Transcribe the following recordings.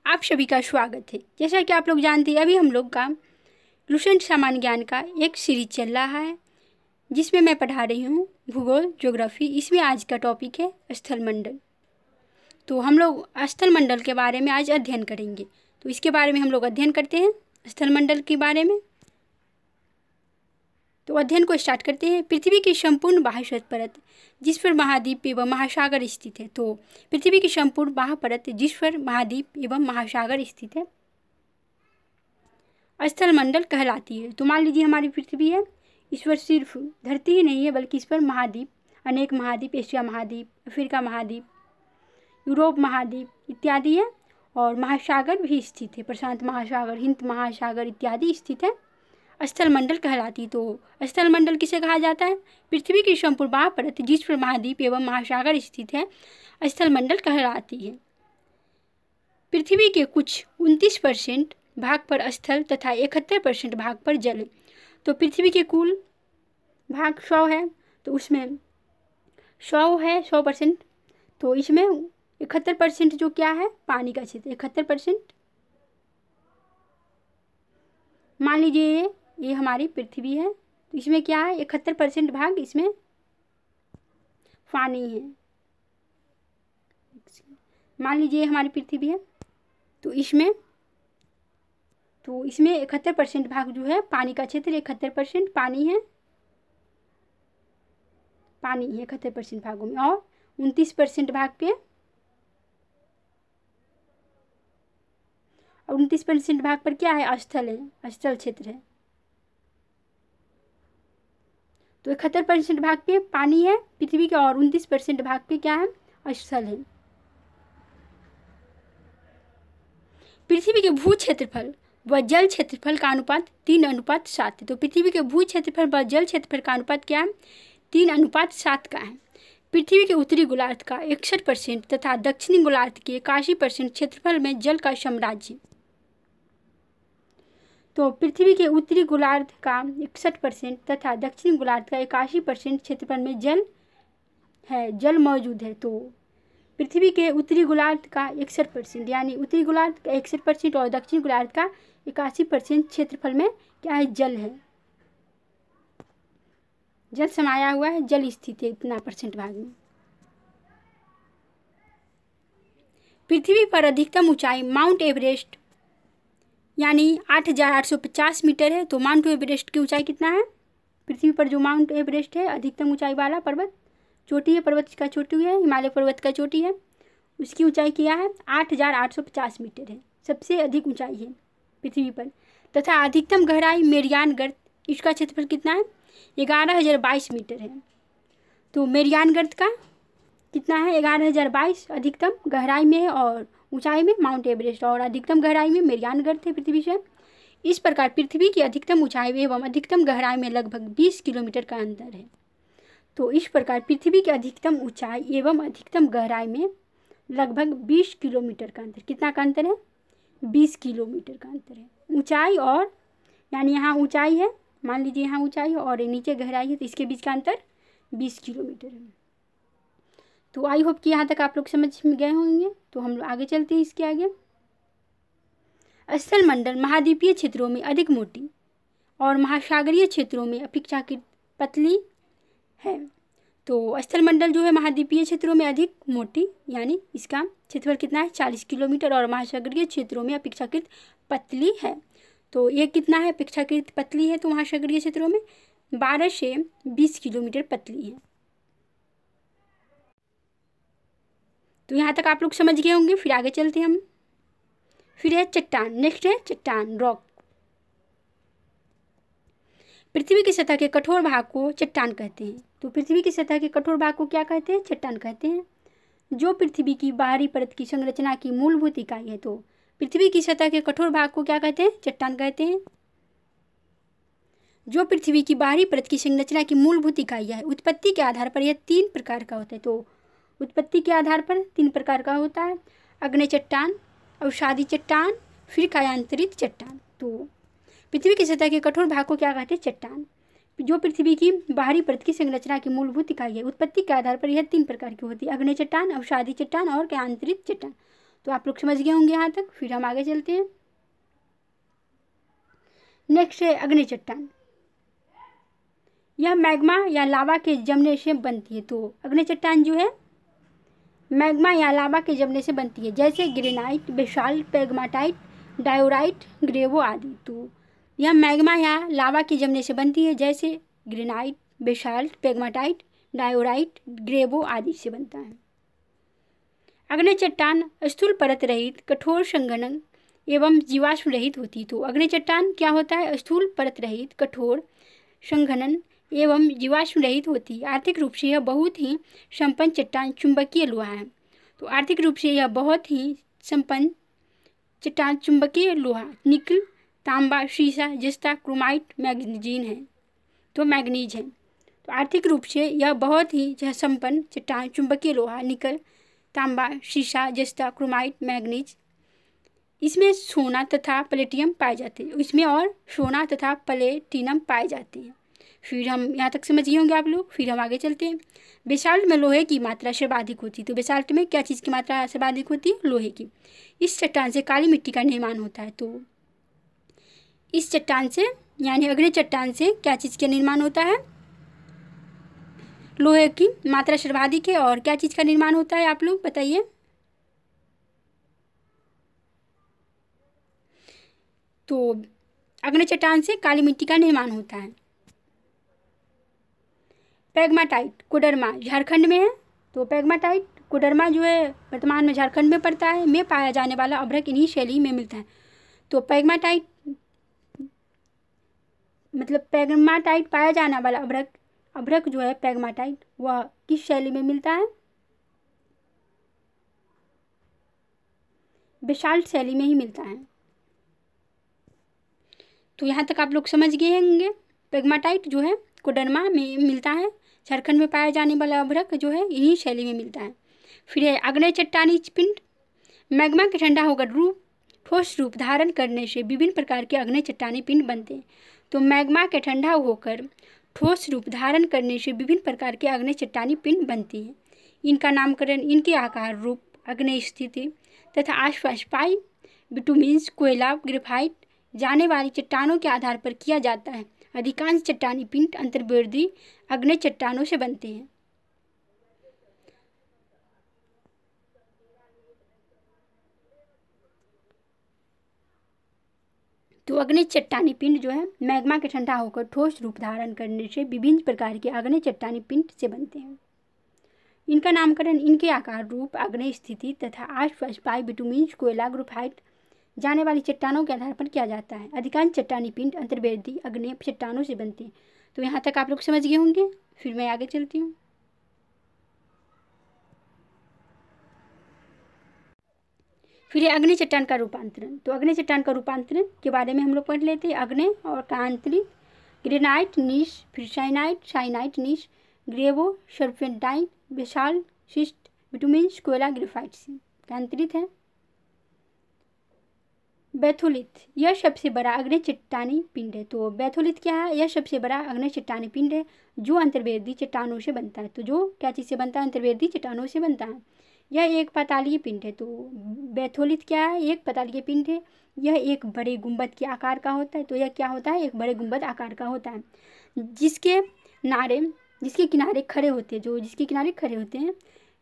आप सभी का स्वागत है। जैसा कि आप लोग जानते हैं, अभी हम लोग का लुसेंट सामान्य ज्ञान का एक सीरीज चल रहा है जिसमें मैं पढ़ा रही हूँ भूगोल ज्योग्राफी। इसमें आज का टॉपिक है स्थल मंडल। तो हम लोग स्थल मंडल के बारे में आज अध्ययन करेंगे। तो इसके बारे में हम लोग अध्ययन करते हैं स्थल मंडल के बारे में। तो अध्ययन को स्टार्ट करते हैं। पृथ्वी की संपूर्ण बाह्य परत जिस पर महाद्वीप एवं महासागर स्थित है। तो पृथ्वी की संपूर्ण बाह्य परत जिस पर महाद्वीप एवं महासागर स्थित है स्थल मंडल कहलाती है। तो मान लीजिए हमारी पृथ्वी है, इस पर सिर्फ धरती ही नहीं है बल्कि इस पर महाद्वीप, अनेक महाद्वीप, एशिया महाद्वीप, अफ्रीका महाद्वीप, यूरोप महाद्वीप इत्यादि है और महासागर भी स्थित है। प्रशांत महासागर, हिंद महासागर इत्यादि स्थित है। स्थल मंडल कहलाती। तो स्थल मंडल किसे कहा जाता है? पृथ्वी की संपूर्ण बाह्य परत जिस पर महाद्वीप एवं महासागर स्थित है स्थल मंडल कहलाती है। पृथ्वी के कुछ 29% भाग पर स्थल तथा 71% भाग पर जल है। तो पृथ्वी के कुल भाग 100 है, तो उसमें 100 है 100%, तो इसमें 71% जो क्या है पानी का क्षेत्र। 71% मान लीजिए ये हमारी पृथ्वी है, तो इसमें क्या है 71% भाग इसमें पानी है। मान लीजिए हमारी पृथ्वी है, तो इसमें 71% भाग जो है पानी का क्षेत्र, 71% पानी है 71% भागों में, और 29% भाग पे 29% भाग पर क्या है स्थल है, स्थल क्षेत्र है। तो 71% भाग पे पानी है पृथ्वी के और 29% भाग पे क्या है स्थल है। पृथ्वी के भू क्षेत्रफल व जल क्षेत्रफल का अनुपात 3:7 है। तो पृथ्वी के भू क्षेत्रफल व जल क्षेत्रफल का अनुपात क्या है 3:7 का है। पृथ्वी के उत्तरी गोलार्ध का 61% तथा दक्षिणी गोलार्ध के 81% क्षेत्रफल में जल का साम्राज्य। तो पृथ्वी के उत्तरी गोलार्ध का 61% तथा दक्षिणी गोलार्ध का 81% क्षेत्रफल में जल है, जल मौजूद है। तो पृथ्वी के उत्तरी गोलार्ध का 61% यानी उत्तरी गोलार्ध का 61% और दक्षिणी गोलार्ध का 81% क्षेत्रफल में क्या है जल है, जल समाया हुआ है, जल स्थित है इतना % भाग में। पृथ्वी पर अधिकतम ऊंचाई माउंट एवरेस्ट यानी 8,850 मीटर है। तो माउंट एवरेस्ट की ऊंचाई कितना है? पृथ्वी पर जो माउंट एवरेस्ट है अधिकतम ऊंचाई वाला पर्वत, चोटी है, पर्वत का चोटी है, हिमालय पर्वत का चोटी है, उसकी ऊंचाई क्या है 8,850 मीटर है, सबसे अधिक ऊंचाई है पृथ्वी पर। तथा अधिकतम गहराई मेरियान गर्त, इसका क्षेत्रफल कितना है 11,022 मीटर है। तो मेरियान गर्त का कितना है 11,022 अधिकतम गहराई में है और ऊंचाई में माउंट एवरेस्ट, और अधिकतम गहराई में मेरियान गर्त है पृथ्वी से। इस प्रकार पृथ्वी की अधिकतम ऊंचाई एवं अधिकतम गहराई में लगभग 20 किलोमीटर का अंतर है। तो इस प्रकार पृथ्वी की अधिकतम ऊंचाई एवं अधिकतम गहराई में लगभग 20 किलोमीटर का अंतर, कितना का अंतर है 20 किलोमीटर का अंतर है ऊंचाई, और यानी यहाँ ऊंचाई है, मान लीजिए यहाँ ऊंचाई है और नीचे गहराई है, तो इसके बीच का अंतर 20 किलोमीटर है। तो आई होप कि यहाँ तक आप लोग समझ में गए होंगे। तो हम लोग आगे चलते हैं इसके आगे। स्थल मंडल महाद्वीपीय क्षेत्रों में अधिक मोटी और महासागरीय क्षेत्रों में अपेक्षाकृत पतली है। तो स्थल मंडल जो है महाद्वीपीय क्षेत्रों में अधिक मोटी यानी इसका क्षेत्रफल कितना है 40 किलोमीटर, और महासागरीय क्षेत्रों में अपेक्षाकृत पतली है। तो ये कितना है अपेक्षाकृत पतली है? तो महासागरीय क्षेत्रों में 12 से 20 किलोमीटर पतली है। तो यहाँ तक आप लोग समझ गए होंगे। फिर आगे चलते हैं हम। फिर है चट्टान, नेक्स्ट है चट्टान, रॉक। पृथ्वी की सतह के कठोर भाग को चट्टान कहते हैं। तो पृथ्वी की सतह के कठोर भाग को क्या कहते हैं? चट्टान कहते हैं, जो पृथ्वी की बाहरी परत की संरचना की मूलभूत इकाई है। तो पृथ्वी की सतह के कठोर भाग को क्या कहते हैं? चट्टान कहते हैं, जो पृथ्वी की बाहरी परत की संरचना की मूलभूत इकाई है। उत्पत्ति के आधार पर यह 3 प्रकार का होता है। तो उत्पत्ति के आधार पर 3 प्रकार का होता है, अग्नि चट्टान, अवसादी चट्टान, फिर कायांतरित चट्टान। तो पृथ्वी की सतह के कठोर भाग को क्या कहते हैं? चट्टान, जो पृथ्वी की बाहरी परत की संरचना की मूलभूत इकाई है। उत्पत्ति के आधार पर यह 3 प्रकार की होती है, अग्नि चट्टान, अवसादी चट्टान और कायांतरित चट्टान। तो आप लोग समझ गए होंगे यहाँ तक। फिर हम आगे चलते हैं। नेक्स्ट है अग्नि चट्टान। यह मैग्मा या लावा के जमने से बनती है। तो अग्नि चट्टान जो है मैग्मा या लावा के जमने से बनती है, जैसे ग्रेनाइट, बेसाल्ट, पेग्माटाइट, डायोराइट, ग्रेवो आदि। तो यह मैग्मा या लावा के जमने से बनती है, जैसे ग्रेनाइट, बेसाल्ट, पेग्माटाइट, डायोराइट, ग्रेवो आदि से बनता है। अग्नि चट्टान स्थूल परत रहित, कठोर संघनन एवं जीवाश्म रहित होती। तो अग्नि चट्टान क्या होता है? स्थूल परत रहित, कठोर संघनन एवं जीवाश्म रहित होती। आर्थिक रूप से यह बहुत ही संपन्न चट्टान चुंबकीय लोहा है। तो आर्थिक रूप से यह बहुत ही संपन्न चट्टान चुंबकीय लोहा निकल, तांबा, शीशा, जस्ता, क्रोमाइट, मैग्नीज है। तो मैग्नीज है। तो आर्थिक रूप से यह बहुत ही संपन्न चट्टान चुंबकीय लोहा निकल, तांबा, शीशा, जस्ता, क्रोमाइट, मैग्नीज। इसमें सोना तथा प्लेटिनम पाए जाते हैं। इसमें और सोना तथा प्लेटिनम पाए जाते हैं। फिर हम यहाँ तक समझ गए होंगे आप लोग। फिर हम आगे चलते हैं। बेसाल्ट में लोहे की मात्रा सर्वाधिक होती है। तो बेसाल्ट में क्या चीज़ की मात्रा सर्वाधिक होती है? लोहे की। इस चट्टान से काली मिट्टी का निर्माण होता है। तो इस चट्टान से यानी अग्नि चट्टान से क्या चीज़ का निर्माण होता है? लोहे की मात्रा सर्वाधिक है। और क्या चीज़ का निर्माण होता है आप लोग बताइए? तो अग्नि चट्टान से काली मिट्टी का निर्माण होता है। पेग्माटाइट कोडरमा झारखंड में है। तो पेग्माटाइट कोडरमा जो है वर्तमान में झारखंड में पड़ता है, में पाया जाने वाला अभ्रक इन्हीं शैली में मिलता है। तो पेग्माटाइट मतलब पेग्माटाइट पाया जाने वाला अभ्रक जो है पेग्माटाइट, वह किस शैली में मिलता है? बेसाल्ट शैली में ही मिलता है। तो यहाँ तक आप लोग समझ गए होंगे। पेग्माटाइट जो है कोडरमा में मिलता है, झारखंड में पाया जाने वाला अभ्रक जो है इन्हीं शैली में मिलता है। फिर है आग्नेय चट्टानी पिंड। मैग्मा के ठंडा होकर ठोस रूप धारण करने से विभिन्न प्रकार के आग्नेय चट्टानी पिंड बनते हैं। तो मैग्मा के ठंडा होकर ठोस रूप धारण करने से विभिन्न प्रकार के आग्नेय चट्टानी पिंड बनती हैं। इनका नामकरण इनके आकार, रूप, आग्नेय स्थिति तथा आसपास पाई बिटुमिन्स, कोयला, ग्रेफाइट जाने वाली चट्टानों के आधार पर किया जाता है। अधिकांश चट्टानी पिंड अंतर्वर्ती आग्नेय चट्टानों से बनते हैं। तो आग्नेय चट्टानी पिंड जो है मैग्मा के ठंडा होकर ठोस रूप धारण करने से विभिन्न प्रकार के आग्नेय चट्टानी पिंड से बनते हैं। इनका नामकरण इनके आकार, रूप, आग्नेय स्थिति तथा आसपास पाए बिटुमिन्स, कोयला, ग्रेफाइट जाने वाली चट्टानों के आधार पर किया जाता है। अधिकांश चट्टानी पिंड अंतर्वर्ती आग्नेय चट्टानों से बनते हैं। तो यहाँ तक आप लोग समझ गए होंगे। फिर मैं आगे चलती हूँ। फिर है अग्नि चट्टान का रूपांतरण। तो अग्नि चट्टान का रूपांतरण के बारे में हम लोग पढ़ लेते हैं। अग्नि और कांतरित, ग्रेनाइट, नीश, फिर साइनाइट, नीश, ग्रेवो, सर्पेंटाइन, बेसाल्ट, शिस्ट, बिटुमिन्स, कोयला, ग्रेफाइट से कांतरित है। बैथोलिथ यह सबसे बड़ा अग्नि चट्टानी पिंड है। तो बैथोलिथ क्या है? यह सबसे बड़ा अग्नि चट्टानी पिंड है जो अंतर्वेदी चट्टानों से बनता है। तो जो क्या चीज़ से बनता है? अंतर्वेदी चट्टानों से बनता है। यह एक पातालीय पिंड है। तो बैथोलिथ क्या है? एक पातालीय पिंड है। यह एक बड़े गुंबद के आकार का होता है। तो यह क्या होता है? एक बड़े गुंबद आकार का होता है, जिसके किनारे खड़े होते हैं। जिसके किनारे खड़े होते हैं,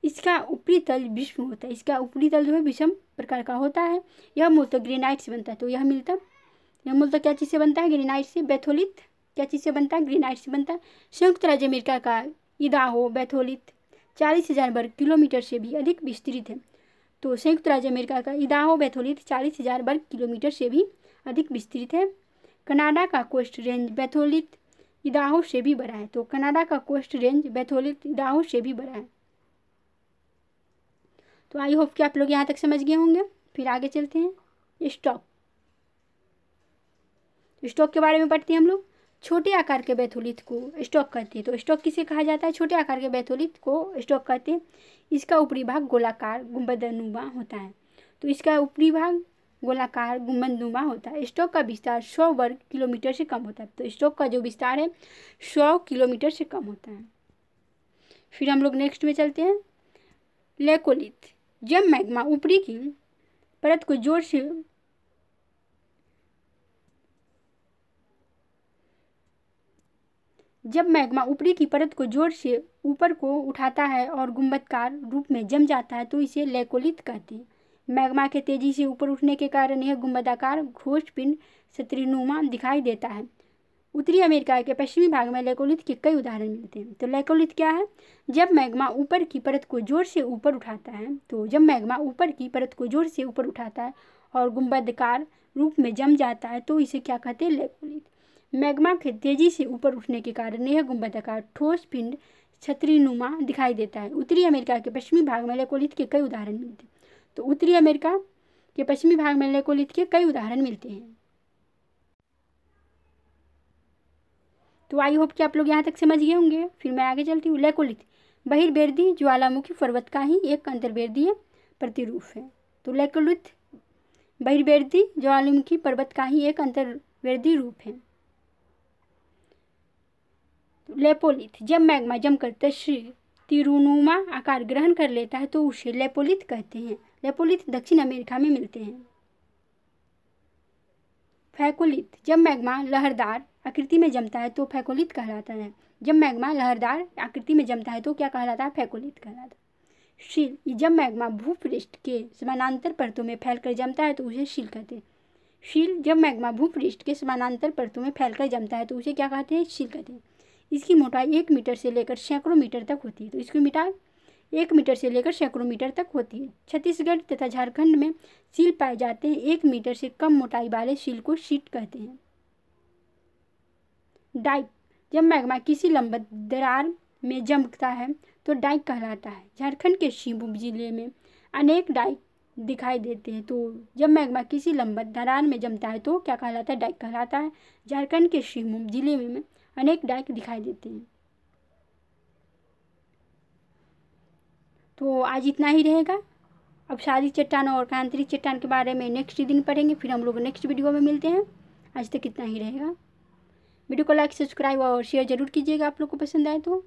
इसका ऊपरी तल विषम होता है। इसका ऊपरी तल जो है विषम प्रकार का होता है। यह मूलतः ग्रेनाइट से बनता है। तो यह मूलतः क्या चीज़ से बनता है? ग्रेनाइट से। बैथोलिथ क्या चीज़ से बनता है? ग्रेनाइट से बनता है। संयुक्त राज्य अमेरिका का इदाहो बैथोलिथ 40,000 वर्ग किलोमीटर से भी अधिक विस्तृत है। तो संयुक्त राज्य अमेरिका का इदाहो बैथोलिथ 40,000 वर्ग किलोमीटर से भी अधिक विस्तृत है। कनाडा का कोस्ट रेंज बैथोलिथ इदाहो से भी बड़ा है। तो कनाडा का कोस्ट रेंज बैथोलिथ इदाहो से भी बड़ा है। तो आई होप कि आप लोग यहाँ तक समझ गए होंगे। फिर आगे चलते हैं। स्टॉक के बारे में पढ़ते हैं हम लोग। छोटे आकार के बैथोलिथ को स्टॉक कहते हैं। तो स्टॉक किसे कहा जाता है? छोटे आकार के बैथोलिथ को स्टॉक कहते हैं। इसका ऊपरी भाग गोलाकार गुंबदनुमा होता है। तो इसका ऊपरी भाग गोलाकार गुंबदनुमा होता है। स्टॉक का विस्तार 100 वर्ग किलोमीटर से कम होता है। तो स्टॉक का जो विस्तार है 100 किलोमीटर से कम होता है। फिर हम लोग नेक्स्ट में चलते हैं। लेकोलिथ जब मैग्मा ऊपरी की परत को जोर से जब मैग्मा ऊपरी की परत को जोर से ऊपर को उठाता है और गुंबदकार रूप में जम जाता है तो इसे लेकोलिथ कहते हैं। मैग्मा के तेजी से ऊपर उठने के कारण यह गुंबदाकार घोष पिंड छतरीनुमा दिखाई देता है। उत्तरी अमेरिका के पश्चिमी भाग में लेकोलिथ के कई उदाहरण मिलते हैं। तो लेकोलिथ क्या है? जब मैग्मा ऊपर की परत को जोर से ऊपर उठाता है जब मैग्मा ऊपर की परत को जोर से ऊपर उठाता है और गुंबदकार रूप में जम जाता है तो इसे क्या कहते हैं? लेकोलिथ। मैग्मा के तेजी से ऊपर उठने के कारण यह गुंबदाकार ठोस पिंड छतरीनुमा दिखाई देता है। उत्तरी अमेरिका के पश्चिमी भाग में लेकोलिथ के कई उदाहरण मिलते हैं। तो उत्तरी अमेरिका के पश्चिमी भाग में लेकोलिथ के कई उदाहरण मिलते हैं। तो आई होप कि आप लोग यहाँ तक समझ गए होंगे। फिर मैं आगे चलती हूँ। लेकोलिथ बहिर्वेदी ज्वालामुखी पर्वत का ही एक अंतर्वेदीय प्रतिरूप है। तो लेकोलिथ बहिर्वेदी ज्वालामुखी पर्वत का ही एक अंतर्वेदी रूप है। लेपोलिथ जब मैग्मा जमकर छतरीनुमा आकार ग्रहण कर लेता है तो उसे लेपोलिथ कहते हैं। लेपोलिथ दक्षिण अमेरिका में मिलते हैं। फैकोलिथ जब मैग्मा लहरदार आकृति में जमता है तो फैकोलिथ कहलाता है। जब मैग्मा लहरदार आकृति में जमता है तो क्या कहलाता है? फैकोलिथ कहलाता है। शील जब मैग्मा भूपृष्ठ के समानांतर परतों में फैलकर जमता है तो उसे शील कहते हैं। शील जब मैग्मा भूपृष्ठ के समानांतर परतों में फैलकर जमता है तो उसे क्या कहते हैं? शील कहते हैं। इसकी मोटाई 1 मीटर से लेकर सैकड़ों मीटर तक होती है। तो इसकी मोटाई 1 मीटर से लेकर सैकड़ों मीटर तक होती है। छत्तीसगढ़ तथा झारखंड में शील पाए जाते हैं। 1 मीटर से कम मोटाई वाले शील को शीट कहते हैं। डाइक जब मैग्मा किसी लंबवत दरार में जमता है तो डाइक कहलाता है। झारखंड के शिवभूमि जिले में अनेक डाइक दिखाई देते हैं। तो जब मैग्मा किसी लंबवत दरार में जमता है तो क्या कहलाता है? डाइक कहलाता है। झारखंड के शिवभूमि जिले में अनेक डाइक दिखाई देते हैं। तो आज इतना ही रहेगा। अब सारी चट्टानों और आंतरिक चट्टान के बारे में नेक्स्ट दिन पढ़ेंगे। फिर हम लोग नेक्स्ट वीडियो में मिलते हैं। आज तक इतना ही रहेगा। वीडियो को लाइक, सब्सक्राइब और शेयर जरूर कीजिएगा आप लोग को पसंद आए तो।